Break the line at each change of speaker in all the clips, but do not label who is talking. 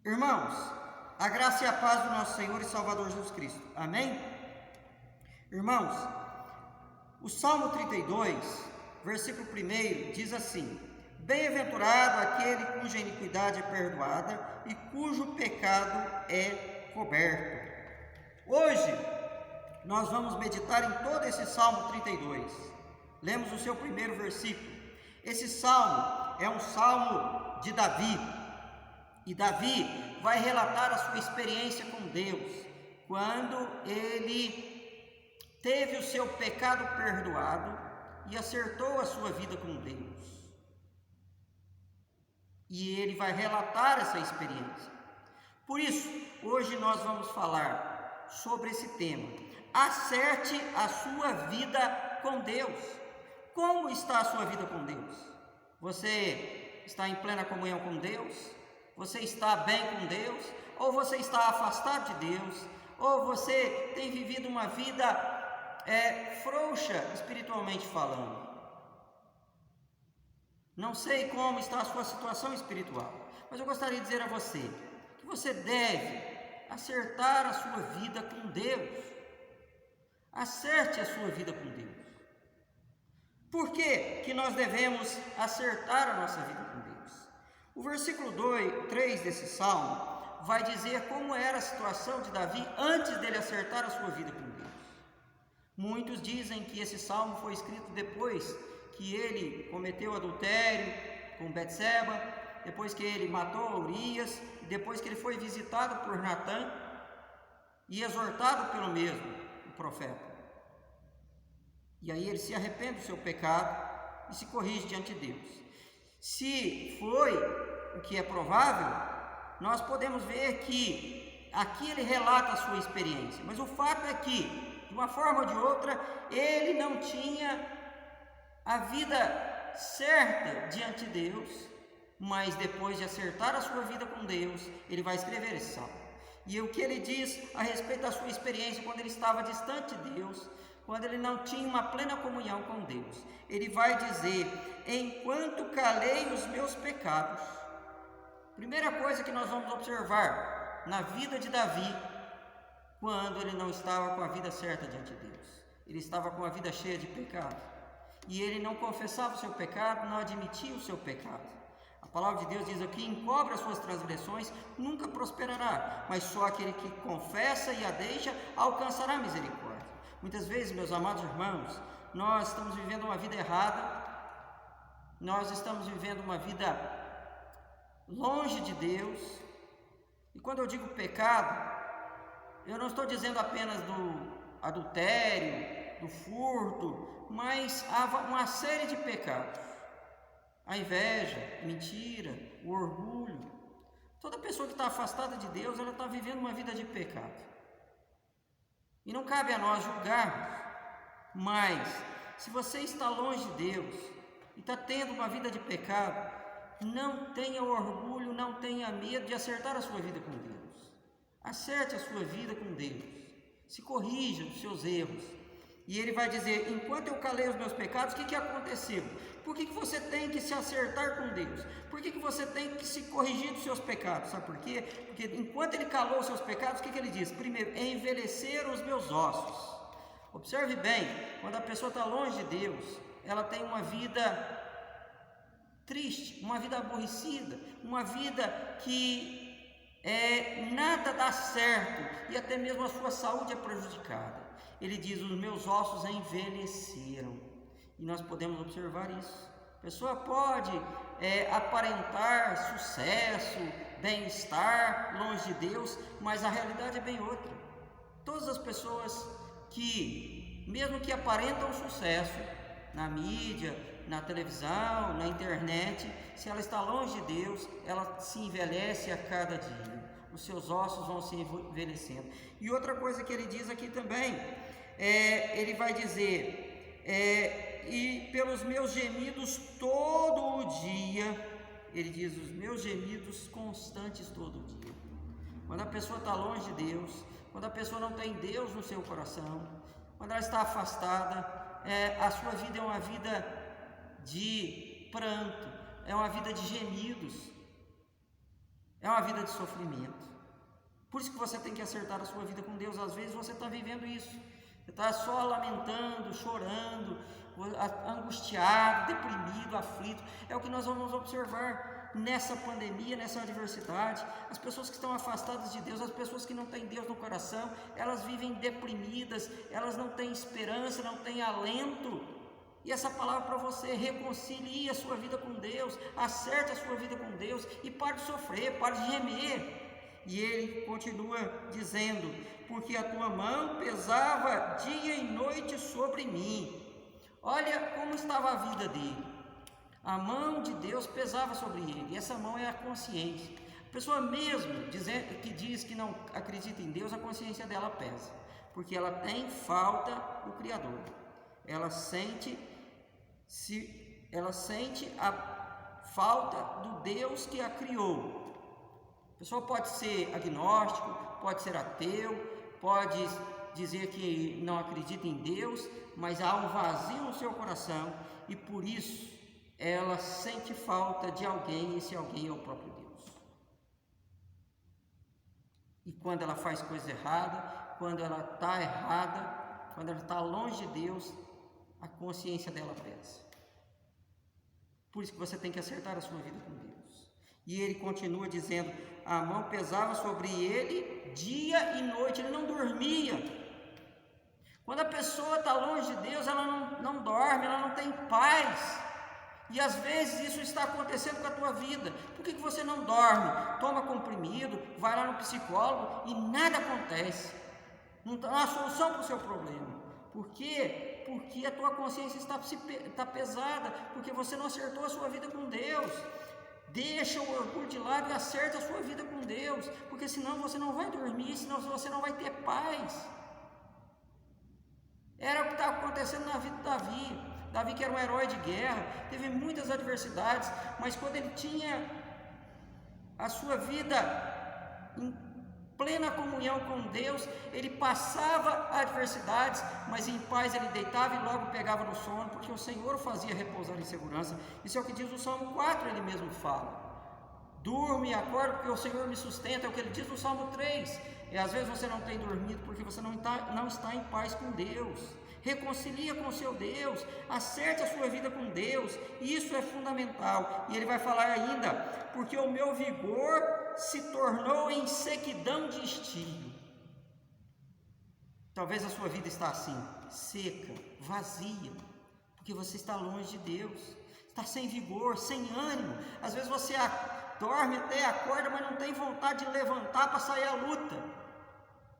Irmãos, a graça e a paz do nosso Senhor e Salvador Jesus Cristo. Amém? Irmãos, o Salmo 32, versículo 1 diz assim: Bem-aventurado aquele cuja iniquidade é perdoada e cujo pecado é coberto. Hoje, nós vamos meditar em todo esse Salmo 32. Lemos o seu primeiro versículo. Esse salmo é um salmo de Davi. E Davi vai relatar a sua experiência com Deus, quando ele teve o seu pecado perdoado e acertou a sua vida com Deus. E ele vai relatar essa experiência. Por isso, hoje nós vamos falar sobre esse tema. Acerte a sua vida com Deus. Como está a sua vida com Deus? Você está em plena comunhão com Deus? Você está bem com Deus? Ou você está afastado de Deus? Ou você tem vivido uma vida frouxa espiritualmente falando? Não sei como está a sua situação espiritual, mas eu gostaria de dizer a você que você deve acertar a sua vida com Deus. Acerte a sua vida com Deus. Por que nós devemos acertar a nossa vida com Deus? O versículo 3 desse salmo vai dizer como era a situação de Davi antes dele acertar a sua vida com Deus. Muitos dizem que esse salmo foi escrito depois que ele cometeu adultério com Betseba, depois que ele matou Urias, depois que ele foi visitado por Natã e exortado pelo mesmo, o profeta. E aí ele se arrepende do seu pecado e se corrige diante de Deus. Se foi o que é provável, nós podemos ver que aqui ele relata a sua experiência, mas o fato é que, de uma forma ou de outra, ele não tinha a vida certa diante de Deus, mas depois de acertar a sua vida com Deus, ele vai escrever esse salmo. E o que ele diz a respeito da sua experiência quando ele estava distante de Deus, quando ele não tinha uma plena comunhão com Deus, ele vai dizer: enquanto calei os meus pecados. Primeira coisa que nós vamos observar na vida de Davi, quando ele não estava com a vida certa diante de Deus, ele estava com a vida cheia de pecado, e ele não confessava o seu pecado, não admitia o seu pecado. A palavra de Deus diz aqui: encobre as suas transgressões, nunca prosperará, mas só aquele que confessa e a deixa alcançará misericórdia. Muitas vezes, meus amados irmãos, nós estamos vivendo uma vida errada, nós estamos vivendo uma vida longe de Deus. E quando eu digo pecado, eu não estou dizendo apenas do adultério, do furto, mas há uma série de pecados: a inveja, a mentira, o orgulho. Toda pessoa que está afastada de Deus, ela está vivendo uma vida de pecado. E não cabe a nós julgarmos, mas se você está longe de Deus e está tendo uma vida de pecado, não tenha orgulho, não tenha medo de acertar a sua vida com Deus. Acerte a sua vida com Deus, se corrija dos seus erros. E ele vai dizer: enquanto eu calei os meus pecados, o que aconteceu? Por que você tem que se acertar com Deus? Por que você tem que se corrigir dos seus pecados? Sabe por quê? Porque enquanto ele calou os seus pecados, o que ele diz? Primeiro, envelheceram os meus ossos. Observe bem, quando a pessoa está longe de Deus, ela tem uma vida triste, uma vida aborrecida, uma vida que nada dá certo, e até mesmo a sua saúde é prejudicada. Ele diz: os meus ossos envelheceram. E nós podemos observar isso. A pessoa pode aparentar sucesso, bem-estar longe de Deus, mas a realidade é bem outra. Todas as pessoas que, mesmo que aparentam sucesso na mídia, na televisão, na internet, se ela está longe de Deus, ela se envelhece a cada dia. Os seus ossos vão se envelhecendo. E outra coisa que ele diz aqui também, ele vai dizer: e pelos meus gemidos todo o dia, ele diz, os meus gemidos constantes todo o dia. Quando a pessoa está longe de Deus, quando a pessoa não tem Deus no seu coração, quando ela está afastada, a sua vida é uma vida de pranto, é uma vida de gemidos. É uma vida de sofrimento. Por isso que você tem que acertar a sua vida com Deus. Às vezes você está vivendo isso. Você está só lamentando, chorando, angustiado, deprimido, aflito. É o que nós vamos observar nessa pandemia, nessa adversidade. As pessoas que estão afastadas de Deus, as pessoas que não têm Deus no coração, elas vivem deprimidas, elas não têm esperança, não têm alento. E essa palavra para você: reconcilie a sua vida com Deus, acerte a sua vida com Deus e pare de sofrer, pare de gemer. E ele continua dizendo: porque a tua mão pesava dia e noite sobre mim. Olha como estava a vida dele. A mão de Deus pesava sobre ele, e essa mão é a consciência. A pessoa mesmo que diz que não acredita em Deus, a consciência dela pesa, porque ela tem falta do Criador. Ela sente a falta do Deus que a criou. A pessoa pode ser agnóstico, pode ser ateu, pode dizer que não acredita em Deus, mas há um vazio no seu coração e por isso ela sente falta de alguém, e esse alguém é o próprio Deus. E quando ela faz coisa errada, quando ela está errada, quando ela está longe de Deus, a consciência dela pesa. Por isso que você tem que acertar a sua vida com Deus. E ele continua dizendo: a mão pesava sobre ele dia e noite, ele não dormia. Quando a pessoa está longe de Deus, ela não dorme, ela não tem paz. E às vezes isso está acontecendo com a tua vida. Por que você não dorme? Toma comprimido, vai lá no psicólogo e nada acontece. Não há solução para o seu problema. Por quê? Porque a tua consciência está pesada, porque você não acertou a sua vida com Deus. Deixa o orgulho de lado e acerta a sua vida com Deus, porque senão você não vai dormir, senão você não vai ter paz. Era o que estava acontecendo na vida de Davi. Davi, que era um herói de guerra, teve muitas adversidades, mas quando ele tinha a sua vida em plena comunhão com Deus, ele passava adversidades, mas em paz ele deitava e logo pegava no sono, porque o Senhor o fazia repousar em segurança. Isso é o que diz o Salmo 4, ele mesmo fala: durmo e acordo porque o Senhor me sustenta. É o que ele diz no Salmo 3. E às vezes você não tem dormido porque você não está em paz com Deus. Reconcilia com o seu Deus, acerte a sua vida com Deus, isso é fundamental. E ele vai falar ainda: porque o meu vigor se tornou em sequidão de estio. Talvez a sua vida está assim, seca, vazia, porque você está longe de Deus, está sem vigor, sem ânimo. Às vezes você dorme até acorda, mas não tem vontade de levantar para sair à luta.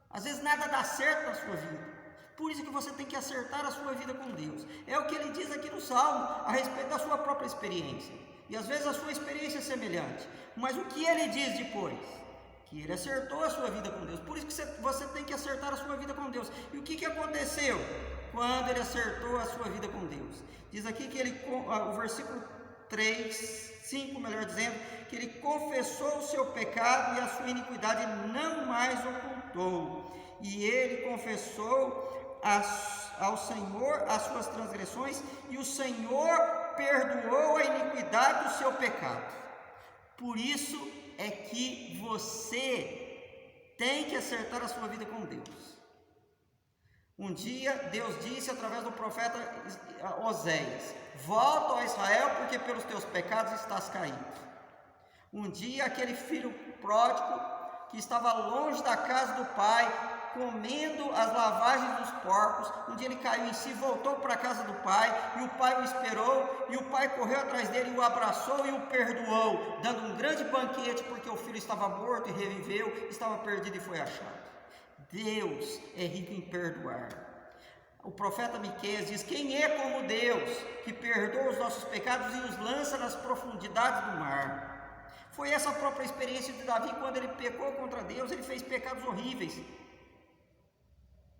Às vezes nada dá certo na sua vida. Por isso que você tem que acertar a sua vida com Deus. É o que ele diz aqui no Salmo, a respeito da sua própria experiência. E às vezes a sua experiência é semelhante. Mas o que ele diz depois? Que ele acertou a sua vida com Deus. Por isso que você tem que acertar a sua vida com Deus. E o que aconteceu quando ele acertou a sua vida com Deus? Diz aqui que o versículo 5, melhor dizendo, que ele confessou o seu pecado e a sua iniquidade não mais ocultou. E ele confessou ao Senhor as suas transgressões, e o Senhor perdoou a iniquidade do seu pecado. Por isso é que você tem que acertar a sua vida com Deus. Um dia Deus disse através do profeta Oséias: volta, ó Israel, porque pelos teus pecados estás caído. Um dia aquele filho pródigo que estava longe da casa do pai, comendo as lavagens dos porcos, um dia ele caiu em si, voltou para a casa do pai, e o pai o esperou, e o pai correu atrás dele, o abraçou e o perdoou, dando um grande banquete, porque o filho estava morto e reviveu, estava perdido e foi achado. Deus é rico em perdoar. O profeta Miqueias diz: quem é como Deus, que perdoa os nossos pecados e os lança nas profundidades do mar? Foi essa a própria experiência de Davi. Quando ele pecou contra Deus, ele fez pecados horríveis.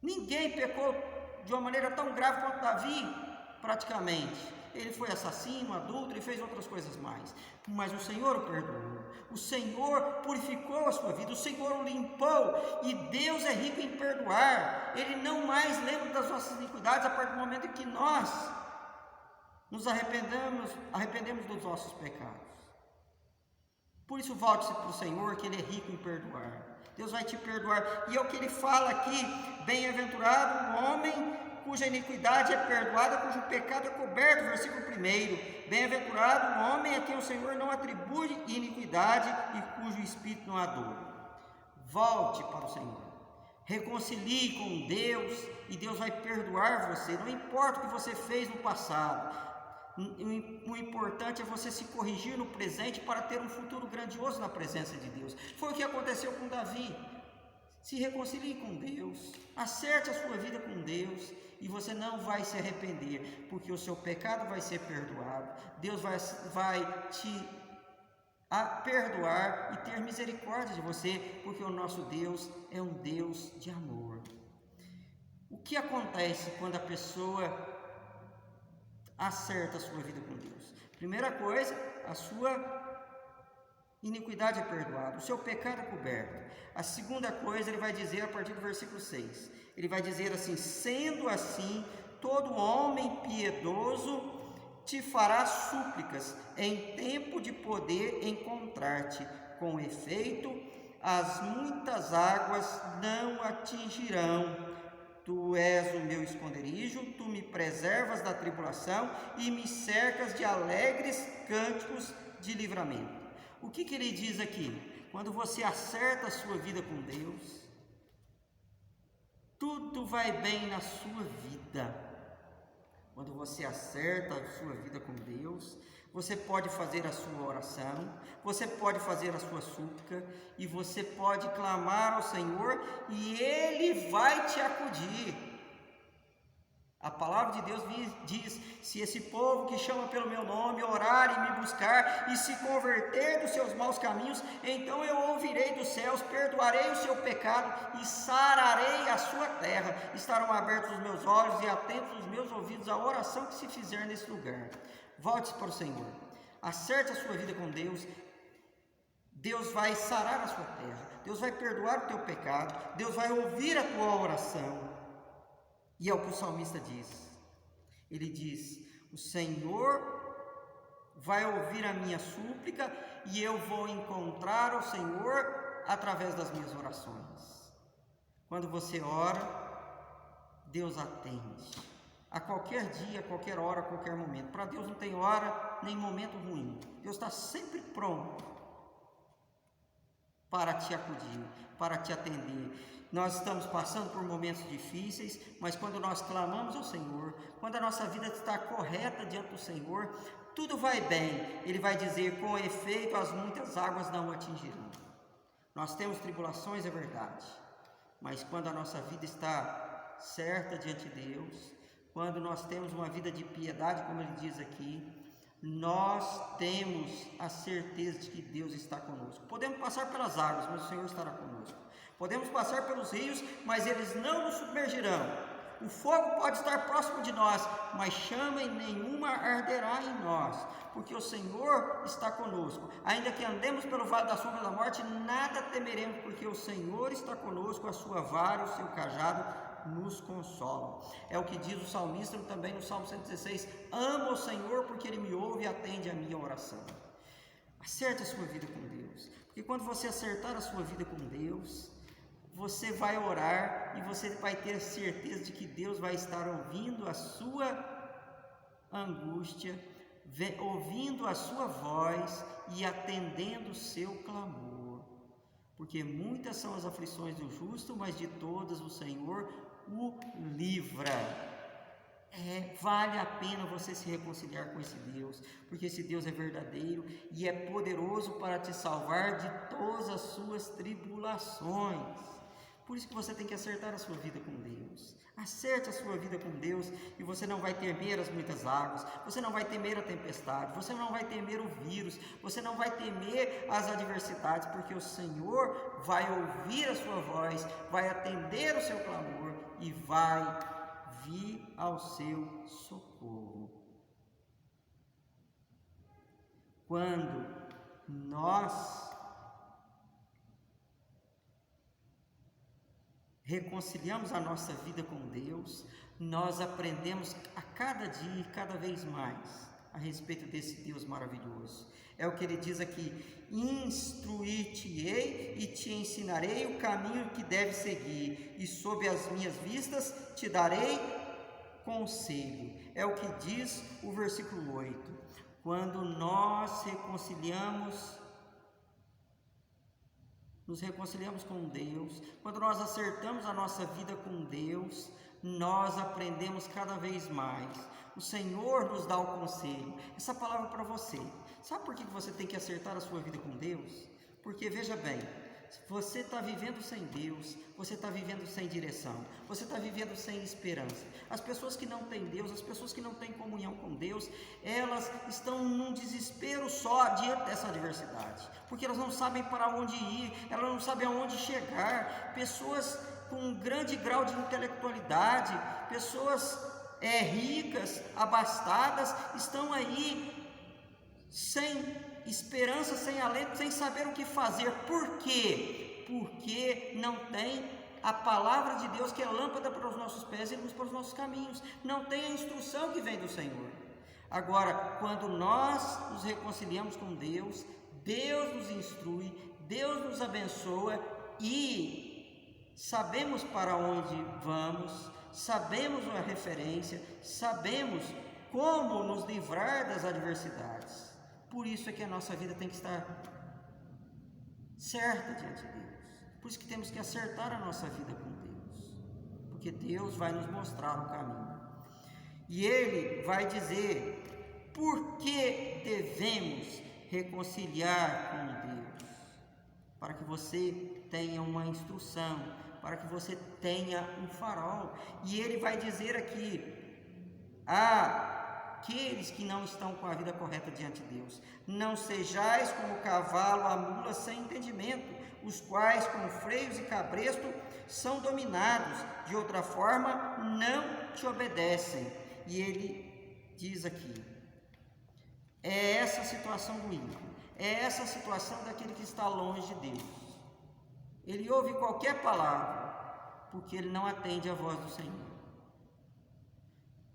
Ninguém pecou de uma maneira tão grave quanto Davi, praticamente. Ele foi assassino, adúltero e fez outras coisas mais. Mas o Senhor o perdoou. O Senhor purificou a sua vida. O Senhor o limpou. E Deus é rico em perdoar. Ele não mais lembra das nossas iniquidades a partir do momento em que nós nos arrependemos dos nossos pecados. Por isso, volte-se para o Senhor, que Ele é rico em perdoar. Deus vai te perdoar. E é o que Ele fala aqui: bem-aventurado o homem cuja iniquidade é perdoada, cujo pecado é coberto, versículo 1. Bem-aventurado o homem a quem o Senhor não atribui iniquidade e cujo espírito não há dor. Volte para o Senhor, reconcilie com Deus e Deus vai perdoar você. Não importa o que você fez no passado, o importante é você se corrigir no presente para ter um futuro grandioso na presença de Deus. Foi o que aconteceu com Davi. Se reconcilie com Deus, acerte a sua vida com Deus e você não vai se arrepender, porque o seu pecado vai ser perdoado. Deus vai te perdoar e ter misericórdia de você, porque o nosso Deus é um Deus de amor. O que acontece quando a pessoa acerta a sua vida com Deus? Primeira coisa, a sua iniquidade é perdoada, o seu pecado é coberto. A segunda coisa, ele vai dizer a partir do versículo 6, ele vai dizer assim: sendo assim, todo homem piedoso te fará súplicas em tempo de poder encontrar-te. Com efeito, as muitas águas não atingirão. Tu és o meu esconderijo, tu me preservas da tribulação e me cercas de alegres cânticos de livramento. O que ele diz aqui? Quando você acerta a sua vida com Deus, tudo vai bem na sua vida. Quando você acerta a sua vida com Deus, você pode fazer a sua oração, você pode fazer a sua súplica e você pode clamar ao Senhor e Ele vai te acudir. A palavra de Deus diz: se esse povo que chama pelo meu nome orar e me buscar e se converter dos seus maus caminhos, então eu ouvirei dos céus, perdoarei o seu pecado e sararei a sua terra. Estarão abertos os meus olhos e atentos os meus ouvidos à oração que se fizer nesse lugar. Volte-se para o Senhor, acerte a sua vida com Deus. Deus vai sarar a sua terra, Deus vai perdoar o teu pecado, Deus vai ouvir a tua oração. E é o que o salmista diz. Ele diz: o Senhor vai ouvir a minha súplica e eu vou encontrar o Senhor através das minhas orações. Quando você ora, Deus atende. A qualquer dia, a qualquer hora, a qualquer momento. Para Deus não tem hora nem momento ruim. Deus está sempre pronto para te acudir, para te atender. Nós estamos passando por momentos difíceis, mas quando nós clamamos ao Senhor, quando a nossa vida está correta diante do Senhor, tudo vai bem. Ele vai dizer: com efeito as muitas águas não atingirão. Nós temos tribulações, é verdade, mas quando a nossa vida está certa diante de Deus, quando nós temos uma vida de piedade, como ele diz aqui, nós temos a certeza de que Deus está conosco. Podemos passar pelas águas, mas o Senhor estará conosco. Podemos passar pelos rios, mas eles não nos submergirão. O fogo pode estar próximo de nós, mas chama nenhuma arderá em nós, porque o Senhor está conosco. Ainda que andemos pelo vale da sombra da morte, nada temeremos, porque o Senhor está conosco, a sua vara e o seu cajado nos consolam. É o que diz o salmista também no Salmo 116: amo o Senhor porque Ele me ouve e atende a minha oração. Acerte a sua vida com Deus, porque quando você acertar a sua vida com Deus, você vai orar e você vai ter certeza de que Deus vai estar ouvindo a sua angústia, ouvindo a sua voz e atendendo o seu clamor. Porque muitas são as aflições do justo, mas de todas o Senhor o livra. Vale a pena você se reconciliar com esse Deus, porque esse Deus é verdadeiro e é poderoso para te salvar de todas as suas tribulações. Por isso que você tem que acertar a sua vida com Deus. Acerte a sua vida com Deus e você não vai temer as muitas águas, você não vai temer a tempestade, você não vai temer o vírus, você não vai temer as adversidades, porque o Senhor vai ouvir a sua voz, vai atender o seu clamor e vai vir ao seu socorro. Quando nós reconciliamos a nossa vida com Deus, nós aprendemos a cada dia e cada vez mais a respeito desse Deus maravilhoso. É o que ele diz aqui: instruir-te-ei e te ensinarei o caminho que deves seguir, e sob as minhas vistas te darei conselho. É o que diz o versículo 8. Quando nós nos reconciliamos com Deus, quando nós acertamos a nossa vida com Deus, nós aprendemos cada vez mais. O Senhor nos dá o conselho. Essa palavra é para você. Sabe por que você tem que acertar a sua vida com Deus? Porque, veja bem, você está vivendo sem Deus, você está vivendo sem direção, você está vivendo sem esperança. As pessoas que não têm Deus, as pessoas que não têm comunhão com Deus, elas estão num desespero só diante dessa adversidade, porque elas não sabem para onde ir, elas não sabem aonde chegar. Pessoas com um grande grau de intelectualidade, pessoas ricas, abastadas, estão aí sem esperança, sem alento, sem saber o que fazer. Por quê? Porque não tem a palavra de Deus, que é lâmpada para os nossos pés e luz para os nossos caminhos. Não tem a instrução que vem do Senhor. Agora, quando nós nos reconciliamos com Deus, Deus nos instrui, Deus nos abençoa e sabemos para onde vamos, sabemos a referência, sabemos como nos livrar das adversidades. Por isso é que a nossa vida tem que estar certa diante de Deus. Por isso que temos que acertar a nossa vida com Deus, porque Deus vai nos mostrar o caminho. E Ele vai dizer por que devemos reconciliar com Deus, para que você tenha uma instrução, para que você tenha um farol. E Ele vai dizer aqui: aqueles que não estão com a vida correta diante de Deus, não sejais como o cavalo, a mula sem entendimento, os quais com freios e cabresto são dominados, de outra forma não te obedecem. E ele diz aqui: é essa a situação do ímpio, é essa a situação daquele que está longe de Deus. Ele ouve qualquer palavra, porque ele não atende à voz do Senhor.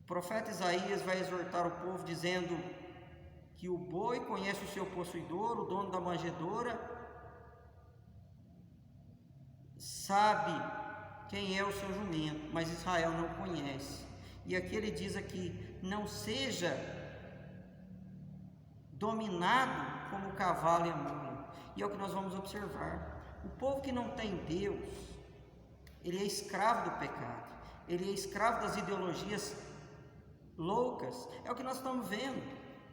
O profeta Isaías vai exortar o povo dizendo que o boi conhece o seu possuidor, o dono da manjedoura sabe quem é o seu jumento, mas Israel não conhece. E aqui ele diz aqui: não seja dominado como o cavalo e a mula. E é o que nós vamos observar. O povo que não tem Deus, ele é escravo do pecado, ele é escravo das ideologias loucas. É o que nós estamos vendo,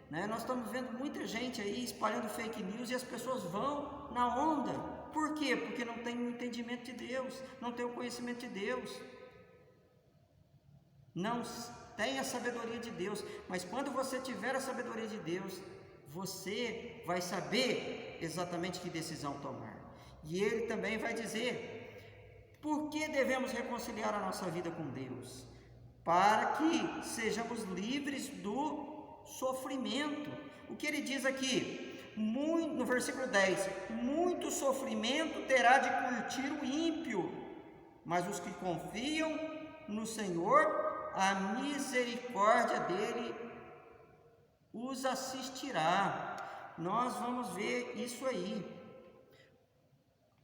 né? Nós estamos vendo muita gente aí espalhando fake news e as pessoas vão na onda. Por quê? Porque não tem o entendimento de Deus, não tem o conhecimento de Deus, não tem a sabedoria de Deus. Mas quando você tiver a sabedoria de Deus, você vai saber exatamente que decisão tomar. E ele também vai dizer por que devemos reconciliar a nossa vida com Deus: para que sejamos livres do sofrimento. O que ele diz aqui? No versículo 10: muito sofrimento terá de curtir o ímpio, mas os que confiam no Senhor, a misericórdia dele os assistirá. Nós vamos ver isso aí.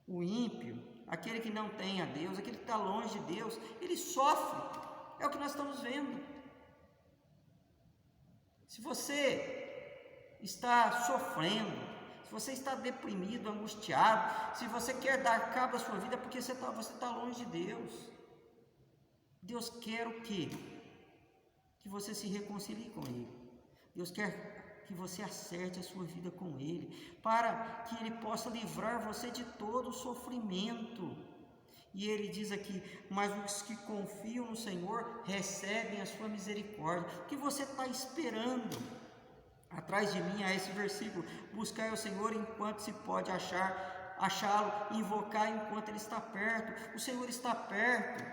O ímpio, aquele que não tem a Deus, aquele que está longe de Deus, ele sofre. É o que nós estamos vendo. Se você está sofrendo, se você está deprimido, angustiado, se você quer dar cabo da sua vida porque você está longe de Deus, Deus quer o quê? Que você se reconcilie com Ele. Deus quer que você acerte a sua vida com Ele, para que Ele possa livrar você de todo o sofrimento. E ele diz aqui: mas os que confiam no Senhor recebem a sua misericórdia. O que você está esperando? Atrás de mim há esse versículo: buscai ao Senhor enquanto se pode achá-lo, invocar enquanto Ele está perto. O Senhor está perto.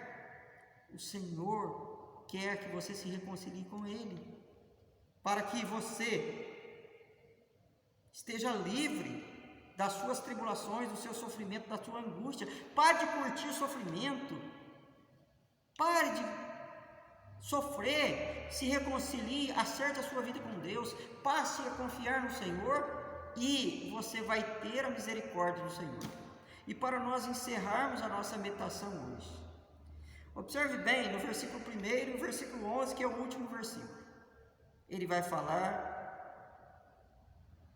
O Senhor quer que você se reconcilie com Ele, para que você esteja livre das suas tribulações, do seu sofrimento, da sua angústia. Pare de curtir o sofrimento, pare de sofrer, se reconcilie, acerte a sua vida com Deus, passe a confiar no Senhor e você vai ter a misericórdia do Senhor. E para nós encerrarmos a nossa meditação hoje, observe bem no versículo 1 e no versículo 11, que é o último versículo. Ele vai falar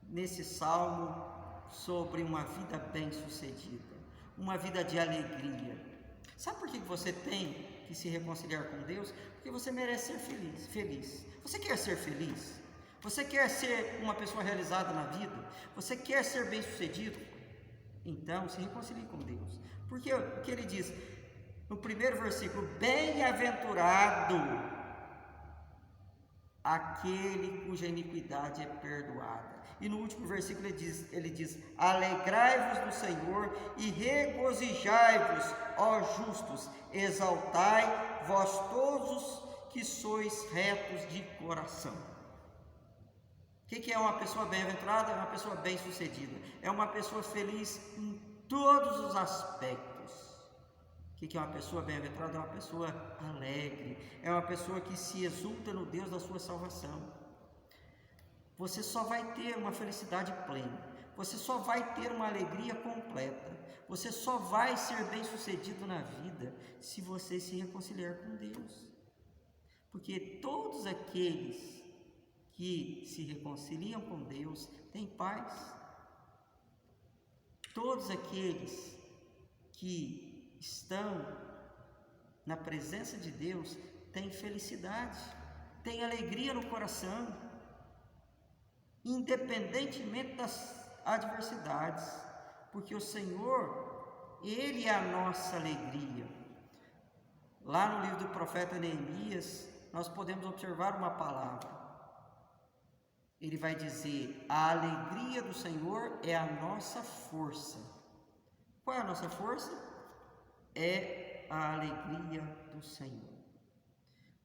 nesse salmo sobre uma vida bem-sucedida, uma vida de alegria. Sabe por que você tem que se reconciliar com Deus? Porque você merece ser feliz. Você quer ser feliz? Você quer ser uma pessoa realizada na vida? Você quer ser bem-sucedido? Então, se reconcilie com Deus. Porque o que ele diz no primeiro versículo: bem-aventurado aquele cuja iniquidade é perdoada. E no último versículo ele diz: alegrai-vos no Senhor e regozijai-vos, ó justos, exaltai vós todos que sois retos de coração. O que é uma pessoa bem-aventurada? É uma pessoa bem-sucedida, é uma pessoa feliz em todos os aspectos. O que é uma pessoa bem-aventurada? É uma pessoa alegre, é uma pessoa que se exulta no Deus da sua salvação. Você só vai ter uma felicidade plena, você só vai ter uma alegria completa, você só vai ser bem-sucedido na vida se você se reconciliar com Deus. Porque todos aqueles que se reconciliam com Deus têm paz. Todos aqueles que estão na presença de Deus têm felicidade, têm alegria no coração, independentemente das adversidades, porque o Senhor, Ele é a nossa alegria. Lá no livro do profeta Neemias, nós podemos observar uma palavra. Ele vai dizer: a alegria do Senhor é a nossa força. Qual é a nossa força? É a alegria do Senhor.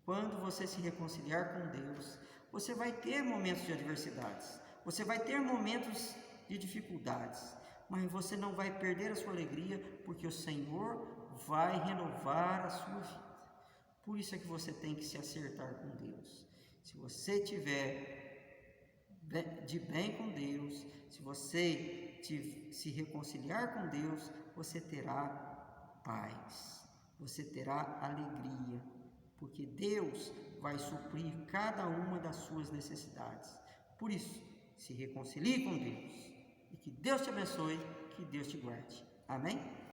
Quando você se reconciliar com Deus, você vai ter momentos de adversidades, você vai ter momentos de dificuldades, mas você não vai perder a sua alegria, porque o Senhor vai renovar a sua vida. Por isso é que você tem que se acertar com Deus. Se você tiver de bem com Deus, se você se reconciliar com Deus, você terá paz, você terá alegria, porque Deus vai suprir cada uma das suas necessidades. Por isso, se reconcilie com Deus, e que Deus te abençoe, que Deus te guarde. Amém?